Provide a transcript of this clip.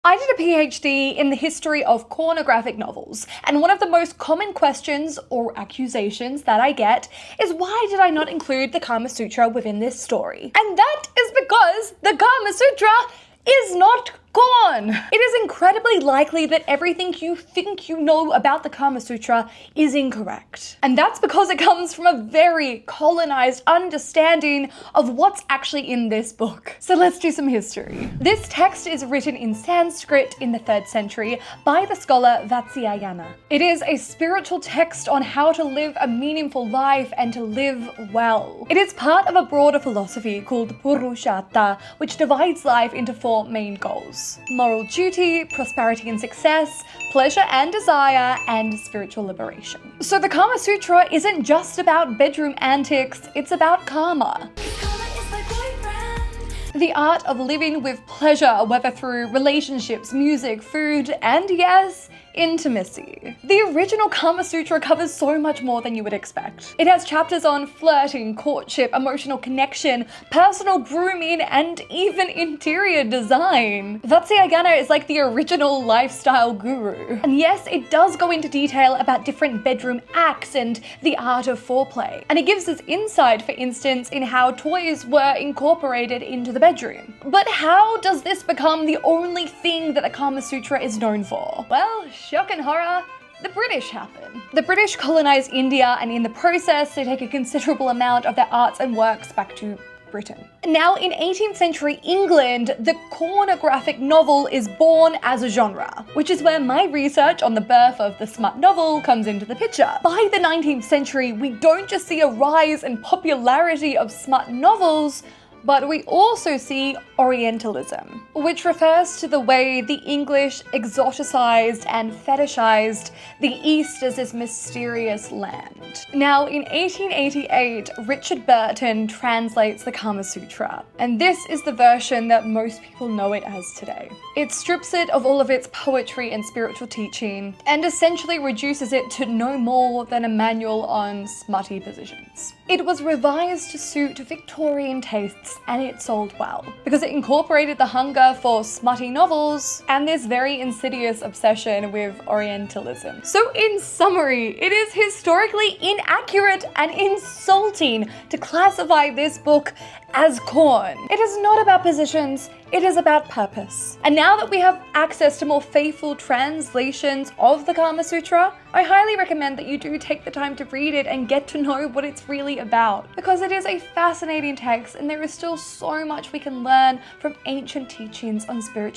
I did a PhD in the history of pornographic novels, and one of the most common questions or accusations that I get is why did I not include the Kama Sutra within this story? And that is because the Kama Sutra is not gone. It is incredibly likely that everything you think you know about the Kama Sutra is incorrect. And that's because it comes from a very colonized understanding of what's actually in this book. So let's do some history. This text is written in Sanskrit in the 3rd century by the scholar Vatsyayana. It is a spiritual text on how to live a meaningful life and to live well. It is part of a broader philosophy called Purushartha, which divides life into 4 main goals: moral duty, prosperity and success, pleasure and desire, and spiritual liberation. So the Kama Sutra isn't just about bedroom antics, it's about karma. The art of living with pleasure, whether through relationships, music, food, and yes, intimacy. The original Kama Sutra covers so much more than you would expect. It has chapters on flirting, courtship, emotional connection, personal grooming, and even interior design. Vatsyayana is like the original lifestyle guru. And yes, it does go into detail about different bedroom acts and the art of foreplay. And it gives us insight, for instance, in how toys were incorporated into the bedroom. But how does this become the only thing that the Kama Sutra is known for? Well, shock and horror, the British happen. The British colonize India, and in the process, they take a considerable amount of their arts and works back to Britain. Now, in 18th century England, the pornographic novel is born as a genre, which is where my research on the birth of the smut novel comes into the picture. By the 19th century, we don't just see a rise in popularity of smut novels, but we also see Orientalism, which refers to the way the English exoticized and fetishized the East as this mysterious land. Now, in 1888, Richard Burton translates the Kama Sutra, and this is the version that most people know it as today. It strips it of all of its poetry and spiritual teaching, and essentially reduces it to no more than a manual on smutty positions. It was revised to suit Victorian tastes, and it sold well, because it incorporated the hunger for smutty novels and this very insidious obsession with Orientalism. So in summary, it is historically inaccurate and insulting to classify this book as corn. It is not about positions, it is about purpose. And now that we have access to more faithful translations of the Kama Sutra, I highly recommend that you do take the time to read it and get to know what it's really about, because it is a fascinating text and there is still so much we can learn from ancient teachings on spirituality.